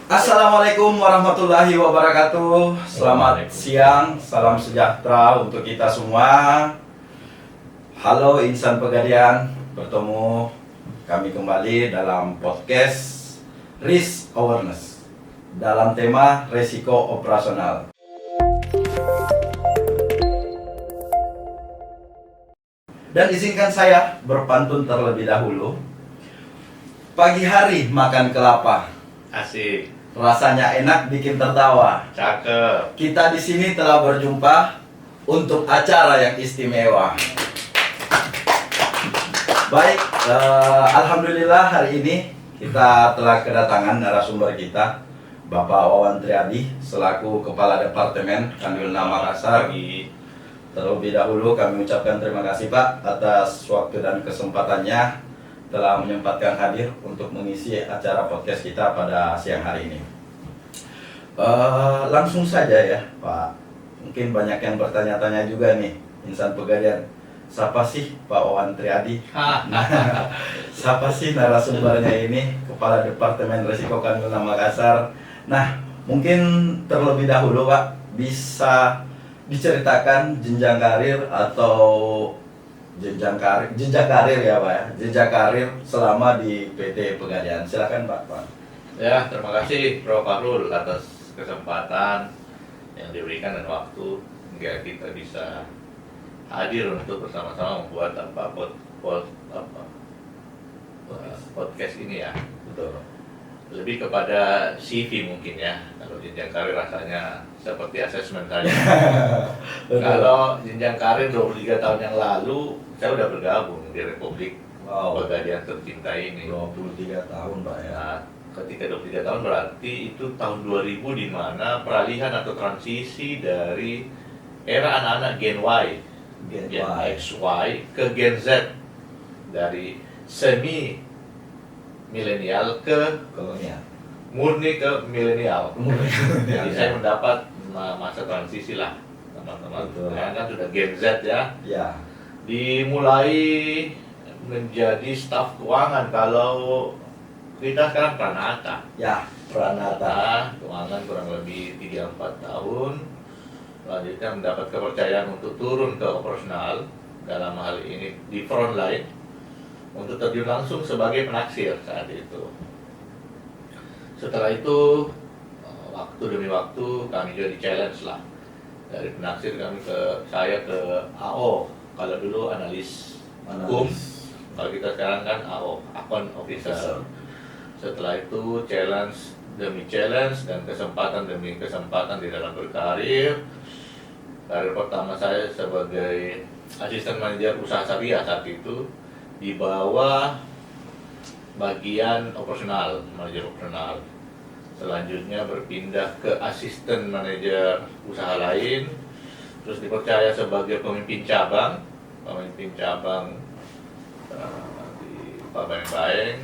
Assalamualaikum warahmatullahi wabarakatuh. Selamat siang, salam sejahtera untuk kita semua. Halo insan Pegadaian, bertemu kami kembali dalam podcast Risk Awareness dalam tema resiko operasional. Dan izinkan saya berpantun terlebih dahulu. Pagi hari makan kelapa, Asik, rasanya enak bikin tertawa. cakep. Kita di sini telah berjumpa untuk acara yang istimewa. Baik, alhamdulillah hari ini kita telah kedatangan narasumber kita, Bapak Wawan Triadi selaku Kepala Departemen Kanwilna Makassar. Terlebih dahulu kami ucapkan terima kasih Pak atas waktu dan kesempatannya telah menyempatkan hadir untuk mengisi acara podcast kita pada siang hari ini. Langsung saja ya Pak, mungkin banyak yang bertanya-tanya juga nih insan Pegadaian, siapa sih Pak Wawan Triadi? Siapa sih narasumbernya ini, Kepala Departemen Risiko Kanwilna Makassar? Nah, mungkin terlebih dahulu Pak bisa diceritakan jenjang karir atau jenjang karir ya Pak ya, jenjang karir selama di PT Pegadaian. Silakan Pak. Ya, terima kasih Prof. Fahrul atas kesempatan yang diberikan dan waktu hingga kita bisa hadir untuk bersama-sama membuat podcast ini ya. Betul. Lebih kepada CV mungkin ya. Kalau jenjang karir rasanya seperti asesmen saja. Kalau jenjang karir 23 tahun yang lalu saya udah bergabung di Republik Pegadaian tercinta ini. 23 tahun Pak ya. Nah, ketika 23 tahun berarti itu tahun 2000 di mana peralihan atau transisi dari era anak-anak Gen Y, Gen X, Y ke Gen Z, dari semi milenial ke Kolonial. murni ke milenial. Jadi saya Ya. mendapat masa transisi lah teman-teman. Betul. Saya kan sudah Gen Z ya. Ya. Dimulai menjadi staf keuangan. Kalau kita sekarang Pranata. Ya, Pranata. Nah, keuangan kurang lebih 3-4 tahun. Selanjutnya mendapat kepercayaan untuk turun ke operasional, dalam hal ini di front line, untuk terjun langsung sebagai penaksir saat itu. Setelah itu waktu demi waktu kami juga di challenge lah. Dari penaksir saya ke AO. Kalau dulu analis hukum, kalau kita sekarang kan AO, account officer. Setelah itu challenge demi challenge dan kesempatan demi kesempatan di dalam berkarir. Karir pertama saya sebagai asisten manajer usaha syariah saat itu di bawah bagian operasional, manajer operasional. Selanjutnya berpindah ke asisten manajer usaha lain, terus dipercaya sebagai pemimpin cabang di Pabayeng,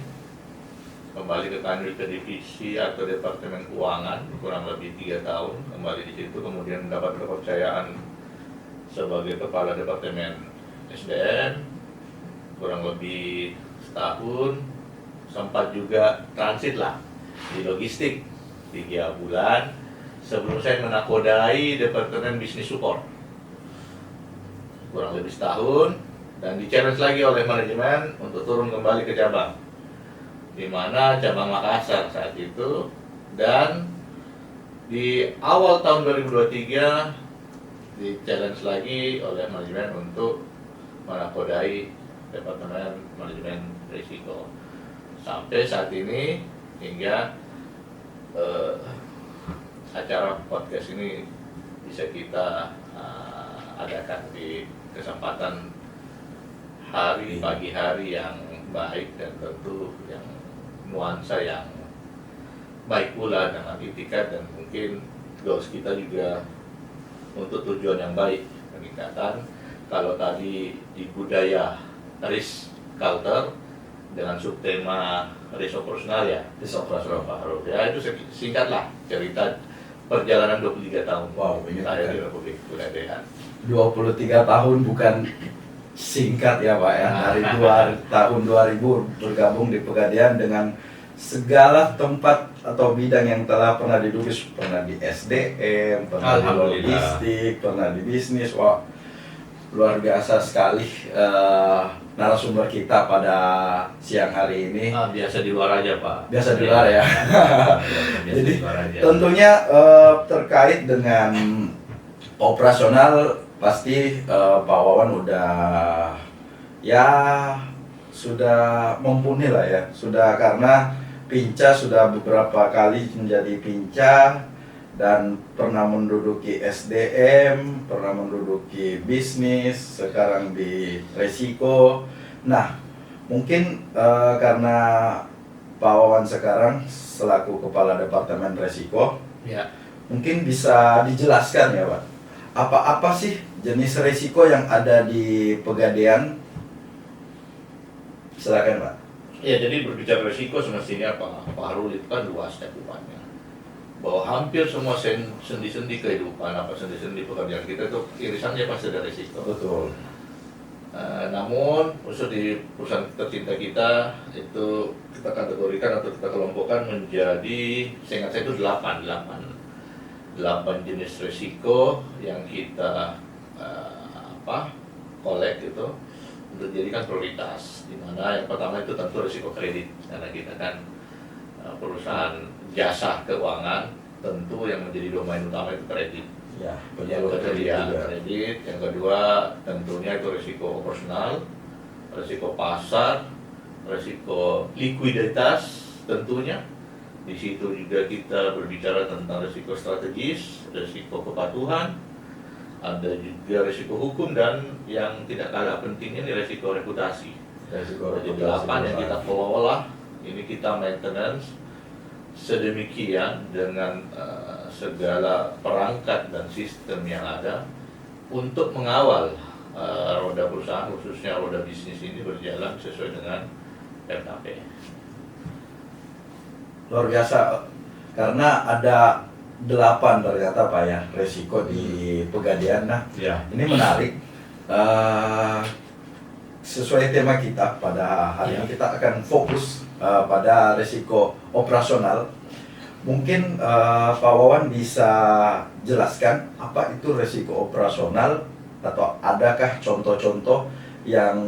kembali ke Kanwil ke divisi atau departemen keuangan kurang lebih 3 tahun, kembali di situ, kemudian mendapat kepercayaan sebagai kepala departemen SDM kurang lebih setahun, sempat juga transit lah di logistik 3 bulan sebelum saya menakodai departemen bisnis support kurang lebih setahun, dan di challenge lagi oleh manajemen untuk turun kembali ke cabang, di mana cabang Makassar saat itu. Dan di awal tahun 2023 di challenge lagi oleh manajemen untuk menakodai departemen manajemen risiko sampai saat ini, hingga acara podcast ini bisa kita adakan di kesempatan pagi hari yang baik dan tentu yang nuansa yang baik pula dengan itikat, dan mungkin goals kita juga untuk tujuan yang baik, peningkatan. Kalau tadi di budaya risk culture dengan subtema risk operasional ya, Risk operasional. ya itu singkatlah cerita perjalanan 23 tahun Ini saya di Republik Pegadaian. 23 tahun bukan singkat ya Pak ya. Dari tahun 2000 bergabung di Pegadaian dengan segala tempat atau bidang yang telah pernah diduduk, pernah di SDM, pernah di logistik, pernah di bisnis. Wah, luar biasa sekali narasumber kita pada siang hari ini. Biasa di luar aja Pak. Biasa di luar ya. Biasa Jadi di luar aja. tentunya terkait dengan operasional pasti Pak Wawan udah ya sudah mumpuni lah ya. Sudah, karena Pinca sudah beberapa kali menjadi Pinca dan pernah menduduki SDM, pernah menduduki bisnis, sekarang di resiko. Nah, mungkin karena Pak Wawan sekarang selaku Kepala Departemen Resiko, Ya. mungkin bisa dijelaskan ya Pak, apa-apa sih jenis resiko yang ada di Pegadaian? Silakan Pak. Ya, jadi berbicara resiko semestinya Pak Harul itu kan luas cakupannya. Bahwa hampir semua sendi-sendi kehidupan, sendi-sendi pekerjaan kita itu irisannya pasti ada resiko. Betul. Namun khusus di perusahaan tercinta kita itu kita kategorikan atau kita kelompokkan menjadi, saya ingat saya itu 8 jenis resiko yang kita kolek itu untuk dijadikan prioritas. Di mana yang pertama itu tentu resiko kredit, karena kita kan perusahaan jasa keuangan, tentu yang menjadi domain utama itu kredit. Ya, Yang kedua kredit, yang kedua tentunya itu risiko operasional, risiko pasar, risiko likuiditas tentunya. Di situ juga kita berbicara tentang risiko strategis, risiko kepatuhan, ada juga risiko hukum, dan yang tidak kalah pentingnya ini risiko reputasi. Jadi 8 yang kita kelola, ini kita maintenance sedemikian dengan segala perangkat dan sistem yang ada untuk mengawal roda perusahaan, khususnya roda bisnis ini berjalan sesuai dengan RKP. Luar biasa, karena ada 8 ternyata Pak ya resiko di Pegadaian. Nah, Ya. ini menarik. Sesuai tema kita pada hari ini, kita akan fokus pada resiko operasional. Mungkin Pak Wawan bisa jelaskan apa itu resiko operasional, atau adakah contoh-contoh yang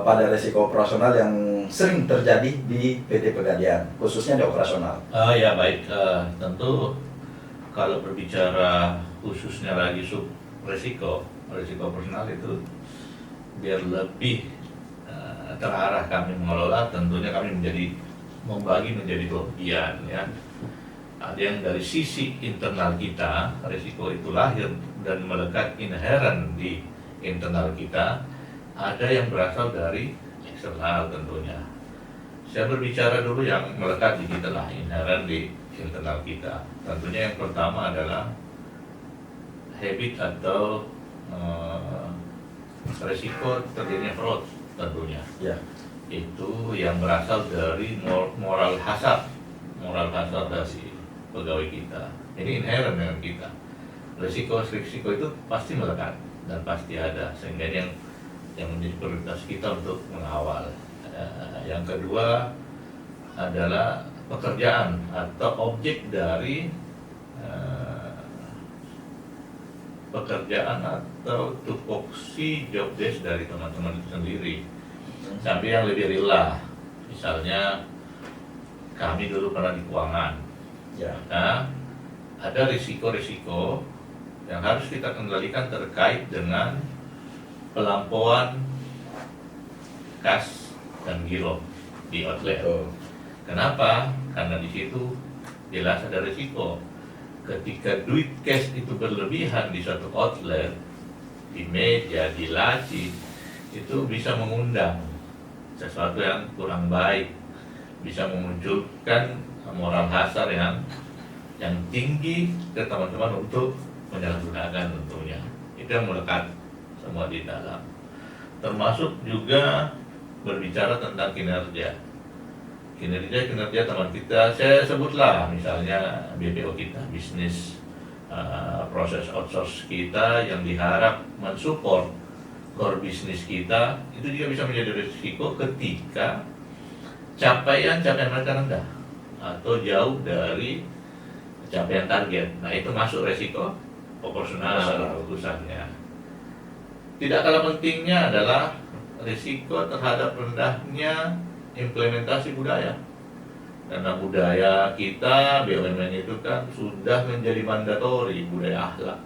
pada resiko operasional yang sering terjadi di PT Pegadaian, khususnya di operasional. Ya baik, tentu kalau berbicara khususnya lagi resiko operasional itu biar lebih terarah kami mengelola, tentunya kami membagi menjadi 2 bagian ya. Ada yang dari sisi internal kita, risiko itu lahir dan melekat inheren di internal kita. Ada yang berasal dari eksternal tentunya. Saya berbicara dulu yang melekat di kita lah, inheren di internal kita. Tentunya yang pertama adalah habit atau risiko terjadinya fraud tentunya. Ya. Itu yang berasal dari moral hazard dari pegawai kita. Ini inherent dengan kita. Risiko itu pasti melekat dan pasti ada, sehingga yang menjadi prioritas kita untuk mengawal. Yang kedua adalah pekerjaan atau objek dari pekerjaan atau tupoksi job desk dari teman-teman itu sendiri. Sampai yang lebih real lah, misalnya kami dulu pernah di keuangan. Ya. Nah, ada risiko-risiko yang harus kita kendalikan terkait dengan pelampauan kas dan giro di outlet. Kenapa? Karena di situ jelas ada risiko. Ketika duit cash itu berlebihan di suatu outlet, di meja, di laci, itu bisa mengundang sesuatu yang kurang baik, bisa memunculkan moral hazard yang tinggi ke teman-teman untuk menyalahgunakan tentunya. Itu yang melekat semua di dalam. Termasuk juga berbicara tentang kinerja teman kita. Saya sebutlah misalnya BPO kita, bisnis proses outsource kita yang diharap mensupport core bisnis kita, itu juga bisa menjadi risiko ketika capaian mereka rendah atau jauh dari capaian target. Nah, itu masuk resiko proporsional urusannya. Tidak kalah pentingnya adalah risiko terhadap rendahnya implementasi budaya. Karena budaya kita, BUMN itu kan sudah menjadi mandatori budaya akhlak.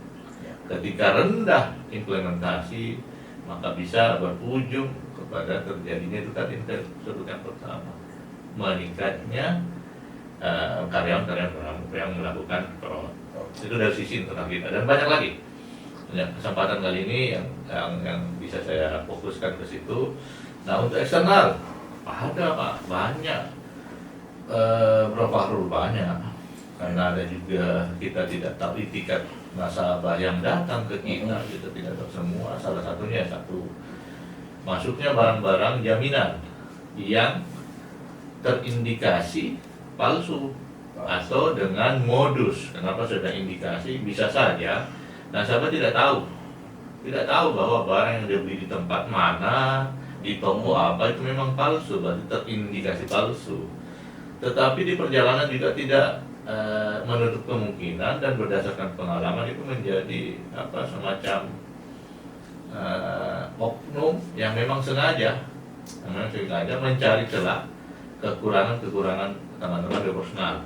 Ketika rendah implementasi, maka bisa berujung kepada terjadinya itu tadi yang sebutkan pertama, meningkatnya karyawan-karyawan yang melakukan fraud. Itu dari sisi internal kita dan banyak lagi. Kesempatan kali ini yang bisa saya fokuskan ke situ. Nah, untuk eksternal ada Pak, banyak, berapa banyak, karena ada juga kita tidak tahu itikat nasabah yang datang ke kita, kita tidak tahu semua. Salah satunya masuknya barang-barang jaminan yang terindikasi palsu atau dengan modus. Kenapa sudah indikasi? Bisa saja nasabah tidak tahu bahwa barang yang dia beli di tempat mana, di toko apa itu memang palsu, berarti terindikasi palsu. Tetapi di perjalanan juga tidak menutup kemungkinan, dan berdasarkan pengalaman itu menjadi semacam oknum yang memang sengaja mencari celah kekurangan teman-teman proporsional,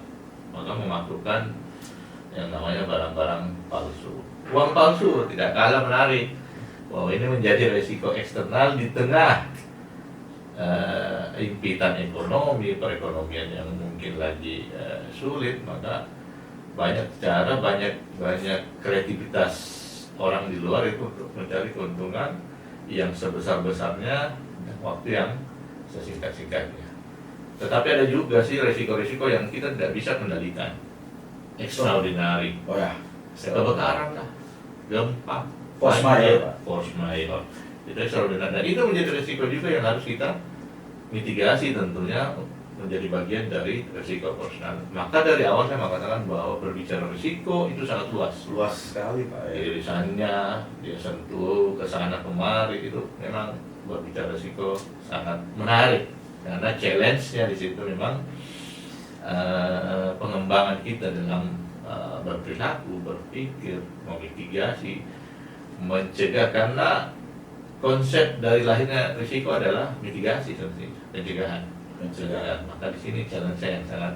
maka memasukkan yang namanya barang-barang palsu. Uang palsu tidak kalah menarik. Bahwa ini menjadi resiko eksternal di tengah impitan ekonomi, perekonomian yang mungkin lagi sulit, maka banyak cara, banyak kreativitas orang di luar itu untuk mencari keuntungan yang sebesar-besarnya dan waktu yang sesingkat-singkatnya. Tetapi ada juga sih resiko-resiko yang kita tidak bisa kendalikan. Extraordinary. Oh ya. Kebakaran lah, gempa, force majeure. Itu extraordinary. Dan itu menjadi resiko juga yang harus kita mitigasi, tentunya menjadi bagian dari resiko proporsional. Maka dari awal saya mengatakan bahwa berbicara risiko itu sangat luas. Luas sekali Pak. Irisannya, dia sentuh ke sana kemari, itu memang berbicara risiko sangat menarik. Karena challenge-nya di situ memang pengembangan kita dalam berperilaku, berpikir, memitigasi, mencegah. Karena konsep dari lahirnya risiko adalah mitigasi, pencegahan. Maka di sini challenge yang sangat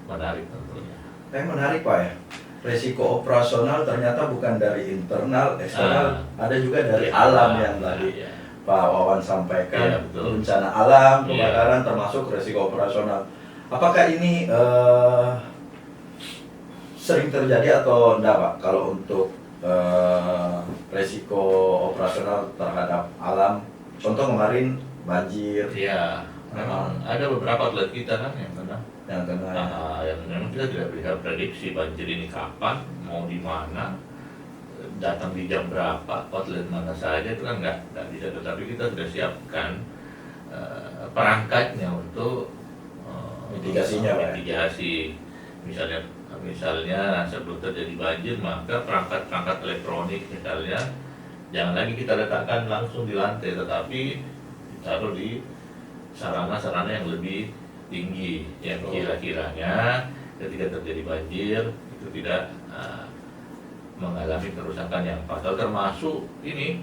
menarik tentunya. Menarik Pak ya. Resiko operasional ternyata bukan dari internal, eksternal, ada juga dari alam yang tadi Pak Wawan sampaikan. Bencana alam, kebakaran termasuk resiko operasional. Apakah ini sering terjadi atau enggak Pak kalau untuk resiko operasional terhadap alam? Contoh kemarin banjir. Iya, memang ada beberapa outlet kita kan yang kena. Yang memang kita tidak bisa prediksi banjir ini kapan, mau di mana, datang di jam berapa, outlet mana saja, itu kan nggak bisa. Tetapi kita sudah siapkan perangkatnya untuk mitigasi. Misalnya sebelum terjadi banjir, maka perangkat elektronik misalnya jangan lagi kita letakkan langsung di lantai, tetapi ditaruh di sarana-sarana yang lebih tinggi, yang kira-kiranya ketika terjadi banjir itu tidak mengalami kerusakan yang fatal, termasuk ini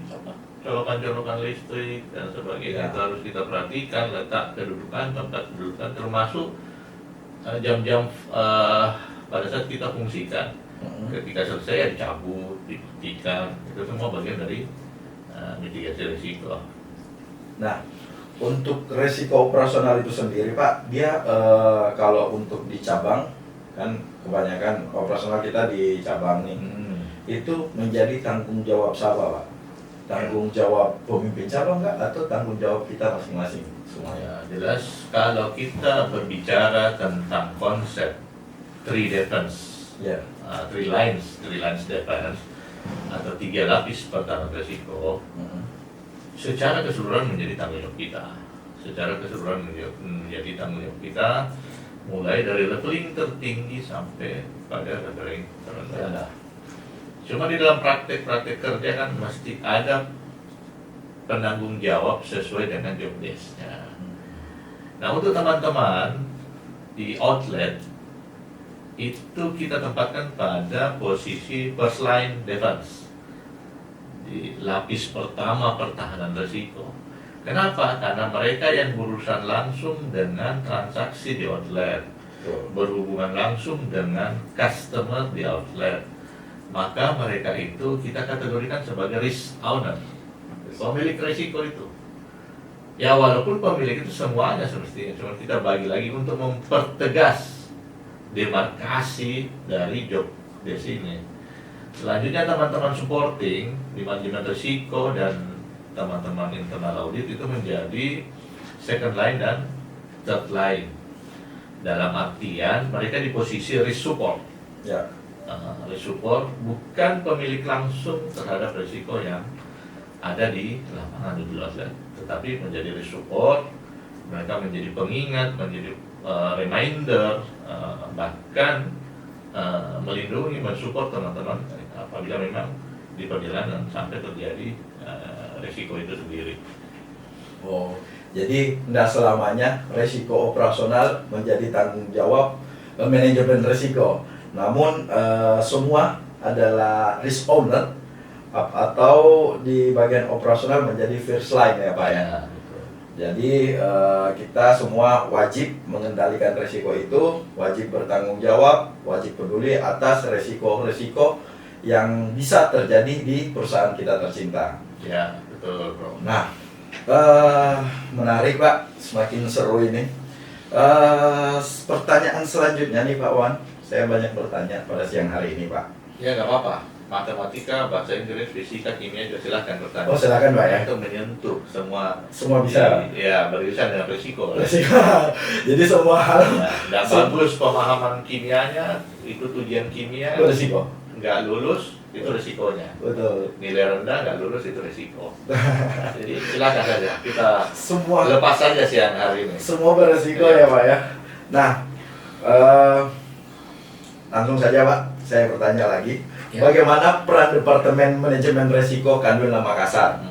colokan-colokan listrik dan sebagainya. Itu harus kita perhatikan, letak kedudukan, tempat kedudukan, termasuk jam-jam pada saat kita fungsikan. Ketika selesai ya dicabut, diputihkan, itu semua bagian dari mitigasi risiko. Nah, untuk resiko operasional itu sendiri Pak, dia kalau untuk di cabang, kan kebanyakan operasional kita di cabang nih, itu menjadi tanggung jawab siapa Pak? Tanggung jawab pemimpin cabang nggak, atau tanggung jawab kita masing-masing semuanya? Jelas kalau kita berbicara tentang konsep three defense, three lines defense atau 3 lapis pertahanan risiko, secara keseluruhan menjadi tanggung jawab kita. Menjadi tanggung jawab kita, mulai dari leveling tertinggi sampai pada leveling terendah. Cuma di dalam praktek kerja kan mesti ada penanggung jawab sesuai dengan job desk-nya. Nah, untuk teman-teman di outlet itu kita tempatkan pada posisi first line defense, di lapis pertama pertahanan risiko. Kenapa? Karena mereka yang berurusan langsung dengan transaksi di outlet, berhubungan langsung dengan customer di outlet, maka mereka itu kita kategorikan sebagai risk owner, pemilik risiko itu. Ya, walaupun pemilik itu semuanya semestinya, cuma kita bagi lagi untuk mempertegas demarkasi dari job desk ini. Selanjutnya teman-teman supporting di manajemen risiko dan teman-teman internal audit itu menjadi second line dan third line. Dalam artian mereka di posisi risk support. Ya. Risk support bukan pemilik langsung terhadap risiko yang ada di lapangan di outlet, tetapi menjadi risk support. Mereka menjadi pengingat, menjadi reminder, bahkan melindungi, mensupport teman-teman apabila memang di perjalanan sampai terjadi risiko itu sendiri. Oh, jadi tidak selamanya risiko operasional menjadi tanggung jawab manajemen risiko. Namun semua adalah risk owner atau di bagian operasional menjadi first line ya Pak ya. Jadi kita semua wajib mengendalikan risiko itu, wajib bertanggung jawab, wajib peduli atas risiko-risiko yang bisa terjadi di perusahaan kita tercinta. Ya, betul bro. Nah, menarik Pak, semakin seru ini. Pertanyaan selanjutnya nih Pak Wan, saya banyak bertanya pada siang hari ini Pak. Ya nggak apa-apa, matematika, bahasa Inggris, fisika, kimia juga silahkan bertanya. Oh silakan Pak ya. Itu menyentuh semua bisa. Ya, berurusan dengan risiko. Risiko. Jadi semua hal. Ya, dan bagus pemahaman kimianya, ikut ujian kimia. Berisiko. Nggak lulus itu risikonya. Betul. Nilai rendah nggak lulus itu risiko. Nah, jadi silakan saja kita Semua lepas saja siang hari ini. semua berisiko ya Pak ya. Nah, langsung saja Pak, saya bertanya lagi. Ya. Bagaimana peran Departemen Manajemen Risiko Kandunla Makassar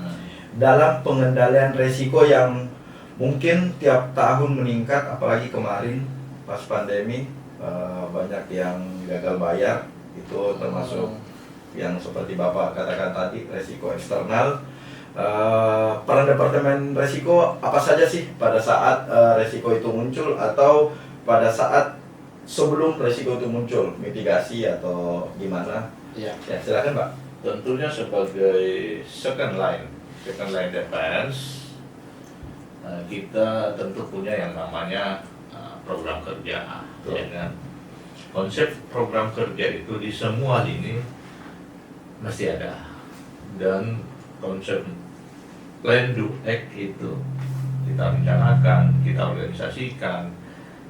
dalam pengendalian risiko yang mungkin tiap tahun meningkat, apalagi kemarin pas pandemi banyak yang gagal bayar, itu termasuk yang seperti Bapak katakan tadi, risiko eksternal. Peran Departemen Risiko apa saja sih pada saat risiko itu muncul atau pada saat sebelum risiko itu muncul, mitigasi atau gimana? Ya, silakan Pak. Tentunya sebagai second line defense, kita tentu punya yang namanya program kerja. Ya kan? Konsep program kerja itu di semua lini mesti ada, dan konsep plan do act itu kita rencanakan, kita organisasikan,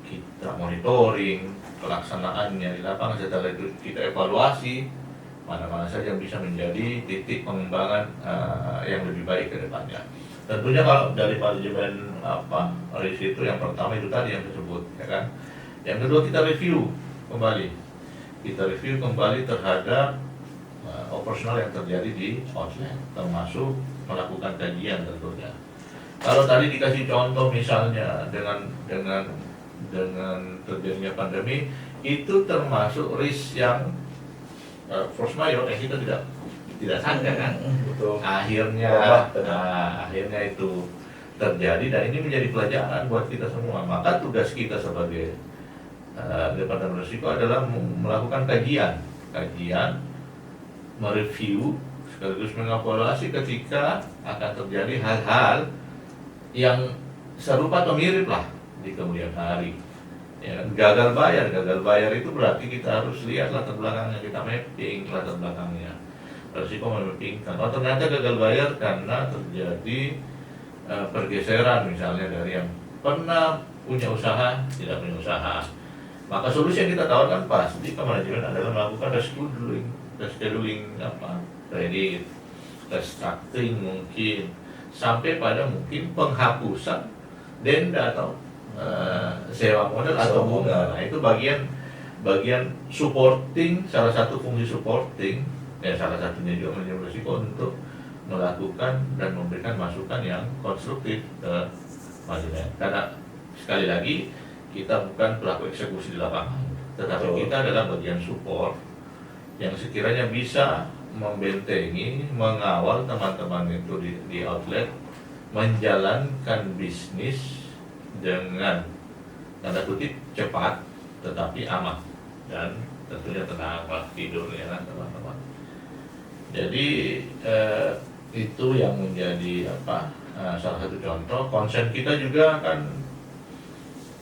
kita monitoring pelaksanaannya di lapangan. Setelah itu kita evaluasi mana-mana saja yang bisa menjadi titik pengembangan yang lebih baik ke depannya. Tentunya kalau dari manajemen risiko itu yang pertama itu tadi yang disebut, ya kan. Yang kedua kita review kembali terhadap operasional yang terjadi di outlet, termasuk melakukan kajian tentunya. Kalau tadi dikasih contoh misalnya dengan terjadinya pandemi, itu termasuk risk yang force majeure yang kita tidak sangka kan. Betul. Akhirnya itu terjadi, dan ini menjadi pelajaran buat kita semua. Maka tugas kita sebagai Departemen Risiko adalah melakukan kajian, mereview sekaligus mengevaluasi ketika akan terjadi hal-hal yang serupa atau mirip lah di kemudian hari. Ya, gagal bayar itu berarti kita harus lihat latar belakangnya, kita mapping latar belakangnya, risiko memappingkan. Oh ternyata gagal bayar karena terjadi pergeseran misalnya dari yang pernah punya usaha tidak punya usaha. Maka solusi yang kita tawarkan pasti ke manajemen adalah melakukan rescheduling kredit, restructuring mungkin, sampai pada mungkin penghapusan denda atau sewa modal atau bunga. Nah, itu bagian supporting, salah satu fungsi supporting, ya salah satunya juga manajemen risiko untuk melakukan dan memberikan masukan yang konstruktif ke manajemen. Karena sekali lagi kita bukan pelaku eksekusi di lapangan, tetapi kita adalah bagian support yang sekiranya bisa membentengi, mengawal teman-teman itu di outlet menjalankan bisnis dengan tanda kutip cepat tetapi aman dan tentunya tenang pas tidur ya kan teman-teman. Jadi itu yang menjadi salah satu contoh. Konsen kita juga kan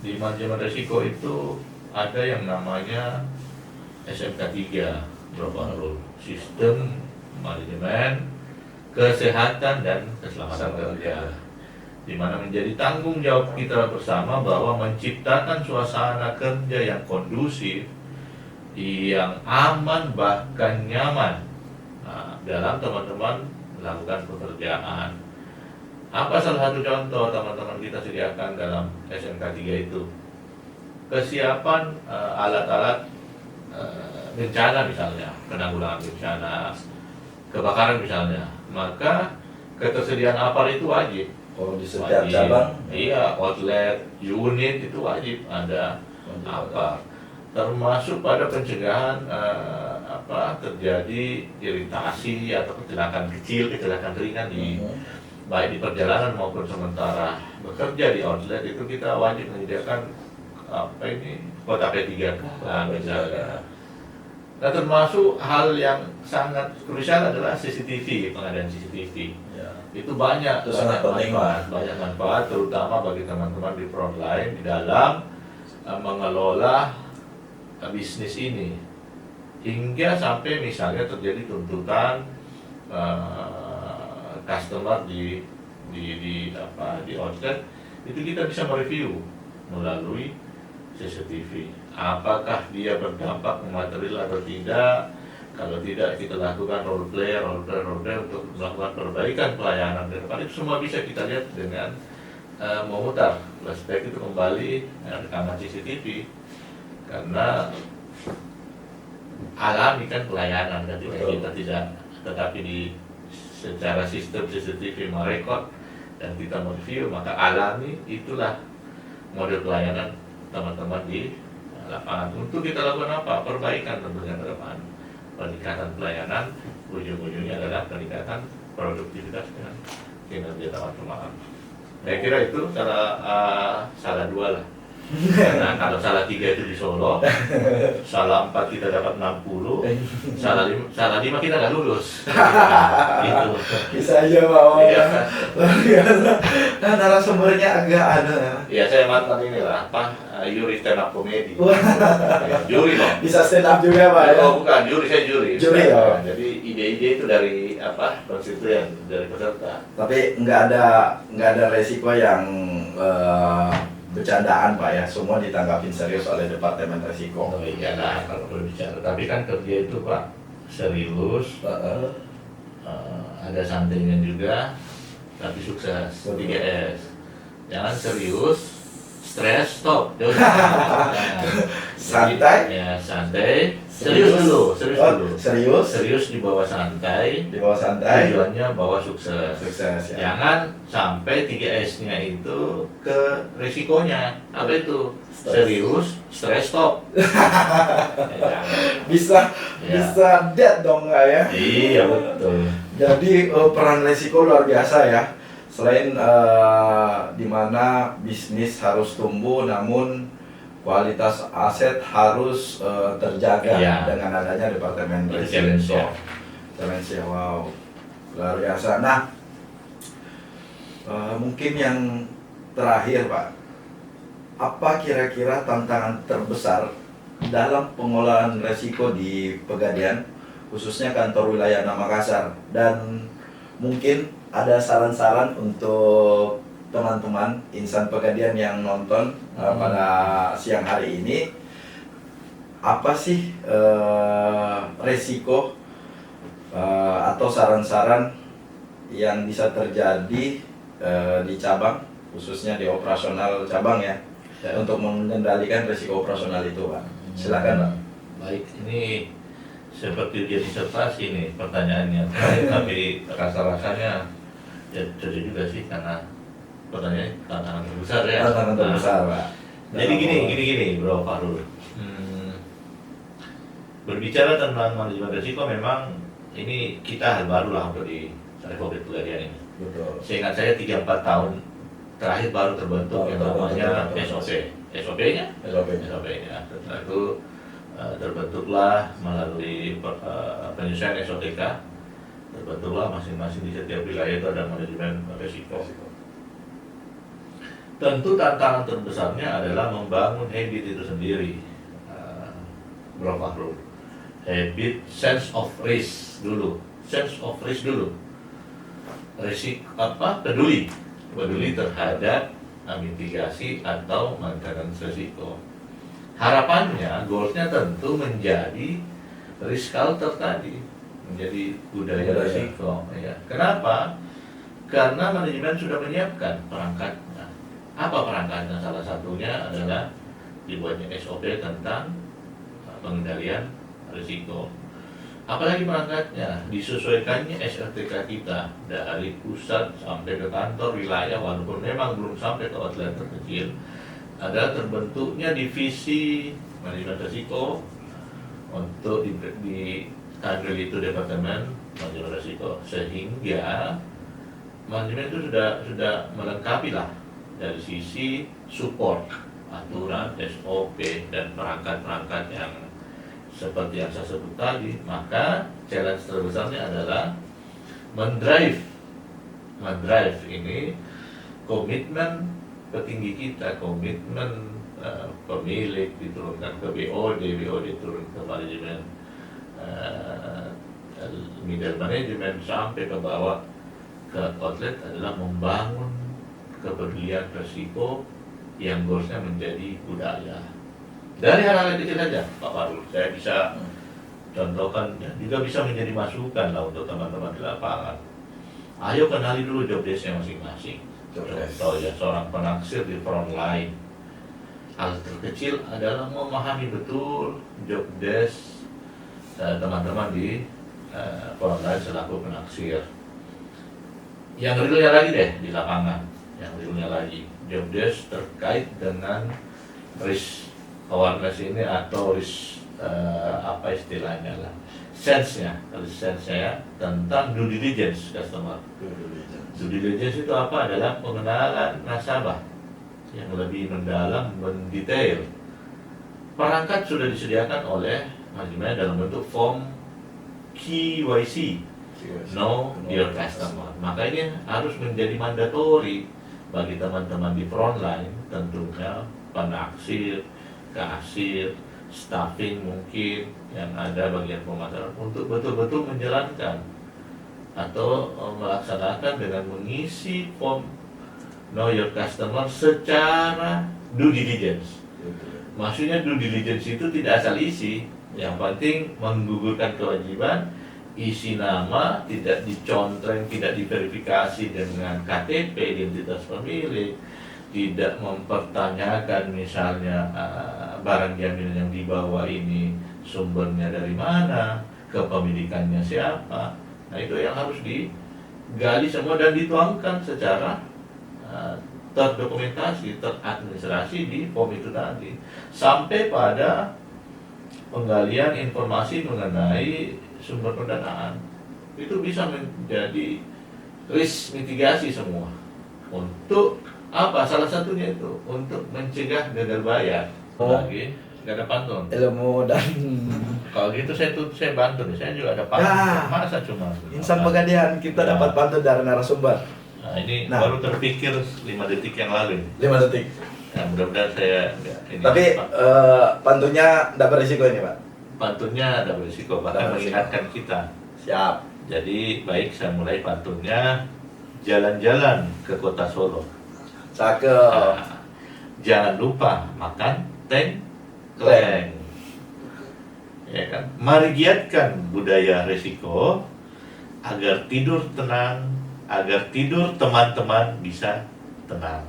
di manajemen risiko itu ada yang namanya SMK 3 Global Rule, Sistem Manajemen Kesehatan dan Keselamatan Kerja, di mana menjadi tanggung jawab kita bersama bahwa menciptakan suasana kerja yang kondusif, yang aman bahkan nyaman dalam teman-teman melakukan pekerjaan. Apa salah satu contoh teman-teman kita sediakan dalam SMK 3 itu? Kesiapan alat-alat bencana misalnya, penanggulangan bencana, kebakaran misalnya, maka ketersediaan APAR itu wajib. Kalau di setiap cabang? Iya, outlet, unit itu wajib ada APAR. Termasuk pada pencegahan terjadi iritasi atau kecelakaan kecil, kecelakaan ringan baik di perjalanan maupun sementara bekerja di outlet, itu kita wajib menyediakan kotak P3K misalnya. Nah, termasuk hal yang sangat krusial adalah CCTV, pengadaan CCTV. Ya. Itu banyak manfaat, terutama bagi teman-teman di frontline di dalam mengelola bisnis ini, hingga sampai misalnya terjadi tuntutan customer di outlet, itu kita bisa mereview melalui CCTV. Apakah dia berdampak material atau tidak? Kalau tidak, kita lakukan role play untuk melakukan perbaikan pelayanan ke depan. Itu semua bisa kita lihat dengan memutar flashback itu kembali rekaman CCTV, karena alami kan pelayanan ketika kita tidak, tetapi secara sistem CCTV merekod dan kita mereview, maka alami itulah model pelayanan teman-teman di lapangan. Untuk kita lakukan apa? Perbaikan tentunya ke depan. Peningkatan pelayanan, ujung-ujungnya adalah peningkatan produktivitas dan kinerja teman-teman. Saya kira itu salah dua lah. Nah, kalau salah 3 itu di Solo, salah 4 kita dapat 60, salah 5 kita nggak lulus. Gitu. Bisa aja Pak. Iya. Nah, narasumbernya agak ada ya. Iya, saya mantan inilah Yuri stand up comedy. Juri loh. Bisa stand up juga Pak ya? Oh bukan, saya juri. Juri ya. Jadi ide-ide itu dari konstituen, dari peserta. Tapi nggak ada resiko yang bercandaan Pak ya, semua ditanggapin serius oleh Departemen Resiko. Oh iya lah kalau berbicara, tapi kan kerja itu Pak serius, ada santainya juga, tapi sukses. 3S, jangan serius, stres, stop. Santai? Ya santai. Serius dulu. Serius di bawah santai. Tujuannya bawa sukses. Ya. Jangan sampai 3S-nya itu ke risikonya. Apa itu? Serius, stres, stop. Bisa dead dong nggak ya? Iya betul. Jadi peran risiko luar biasa ya. Selain di mana bisnis harus tumbuh, namun kualitas aset harus terjaga dengan adanya Departemen Risiko. Challenge, wow, luar biasa. Nah, mungkin yang terakhir Pak, apa kira-kira tantangan terbesar dalam pengelolaan risiko di Pegadaian, khususnya kantor wilayah Makassar, dan mungkin ada saran-saran untuk teman-teman insan Pegadaian yang nonton pada siang hari ini, apa sih resiko atau saran-saran yang bisa terjadi di cabang, khususnya di operasional cabang ya, untuk mengendalikan resiko operasional itu Pak. Silakan Pak. Baik, ini seperti ujian disertasi nih pertanyaannya, tapi rasa-rasanya ya jadi juga sih, karena pertanyaan tantangan terbesar ya. Tantangan terbesar, Pak. Jadi gini Bro Fahrul. Berbicara tentang manajemen risiko memang ini kita hal baru lah untuk di Republik Pegadaian ini. Betul. Seingat saya 3-4 tahun terakhir baru terbentuk yang namanya SOP. SOP-nya? SOP-nya. Setelah itu terbentuklah melalui penyusunan SOTK. Terbentuklah masing-masing di setiap wilayah itu ada manajemen risiko. Tentu tantangan terbesarnya adalah membangun habit itu sendiri, Bro Fahrul. Habit, sense of risk dulu, risiko peduli terhadap mitigasi atau maintenance risiko. Harapannya, goalsnya tentu menjadi risk culture tadi, menjadi budaya risiko. Ya. Kenapa? Karena manajemen sudah menyiapkan perangkatnya. Apa perangkatnya? Salah satunya adalah dibuatnya SOP tentang pengendalian risiko. Apalagi perangkatnya, disesuaikannya SRTK kita dari pusat sampai ke kantor wilayah, walaupun memang belum sampai ke outlet terkecil, adalah terbentuknya divisi manajemen risiko untuk diambil itu departemen manajemen risiko, sehingga manajemen itu sudah melengkapi lah dari sisi support, aturan, SOP, dan perangkat-perangkat yang seperti yang saya sebut tadi. Maka challenge terbesarnya adalah mendrive ini komitmen petinggi kita, komitmen pemilik diturunkan ke BOD turun ke manajemen, middle management sampai ke bawah ke outlet adalah membangun kepedulian risiko yang goalsnya menjadi budaya. Dari hal-hal kecil saja, Pak Fahrul, saya bisa contohkan dan juga bisa menjadi masukan lah untuk teman-teman di lapangan. Ayo kenali dulu job desk-nya masing-masing. Contoh ya, seorang penaksir di front line. Hal terkecil adalah memahami betul job desk teman-teman di front line selaku penaksir. Yang realnya lagi deh di lapangan, yang realnya lagi job desk terkait dengan risk awareness ini atau risk apa istilahnya lah, sense-nya ya, tentang due diligence customer. Due diligence itu apa? Adalah pengenalan nasabah yang lebih mendalam, mendetail. Perangkat sudah disediakan oleh manajemen dalam bentuk form KYC, Know Your Customer. Makanya harus menjadi mandatori bagi teman-teman di frontline, tentunya penaksir, kasir, staffing mungkin yang ada bagian pemasaran untuk betul-betul menjalankan atau melaksanakan dengan mengisi form Know Your Customer secara due diligence. Maksudnya due diligence itu tidak asal isi, yang penting menggugurkan kewajiban, isi nama, tidak dicontreng, tidak diverifikasi dengan KTP, identitas pemilik, tidak mempertanyakan misalnya barang jaminan yang dibawa ini sumbernya dari mana, kepemilikannya siapa. Nah itu yang harus digali semua dan dituangkan secara terdokumentasi, teradministrasi di form itu tadi, sampai pada penggalian informasi mengenai sumber pendanaan. Itu bisa menjadi risk mitigasi semua. Untuk apa? Salah satunya itu untuk mencegah gagal bayar. Lagi nggak ada pantun. Ilmu dan kalau gitu saya bantu nih. Saya juga ada pantun. Ya. Masa cuma Insan Pegadaian kita dapat pantun dari narasumber. Nah ini baru terpikir 5 detik yang lalu. 5 detik. Ya, mudah-mudahan saya ini. Tapi pantunnya tidak berisiko ini, Pak. Pantunnya ada berisiko, bahkan mengingatkan kita. Siap. Jadi baik, saya mulai pantunnya. Jalan-jalan ke kota Solo. Cakep. Jangan lupa makan tengkleng. Ya kan? Mari giatkan budaya risiko agar tidur tenang, agar tidur teman-teman bisa tenang.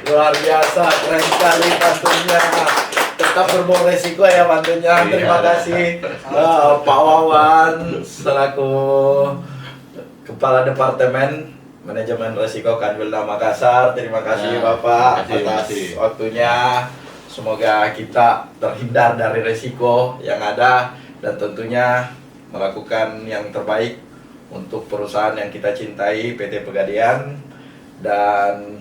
Luar biasa, keren sekali pantunnya. Tetap berbau resiko ya pantunnya. Terima kasih Pak Wawan selaku Kepala Departemen Manajemen Resiko Kanwilda Makassar. Terima kasih Bapak atas waktunya. Semoga kita terhindar dari resiko yang ada dan tentunya melakukan yang terbaik untuk perusahaan yang kita cintai, PT Pegadaian. Dan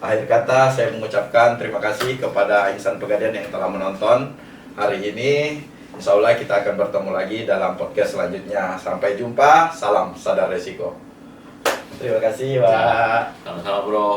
akhir kata saya mengucapkan terima kasih kepada insan Pegadaian yang telah menonton hari ini. Insya Allah kita akan bertemu lagi dalam podcast selanjutnya. Sampai jumpa, salam sadar resiko. Terima kasih Pak. Sama-sama bro.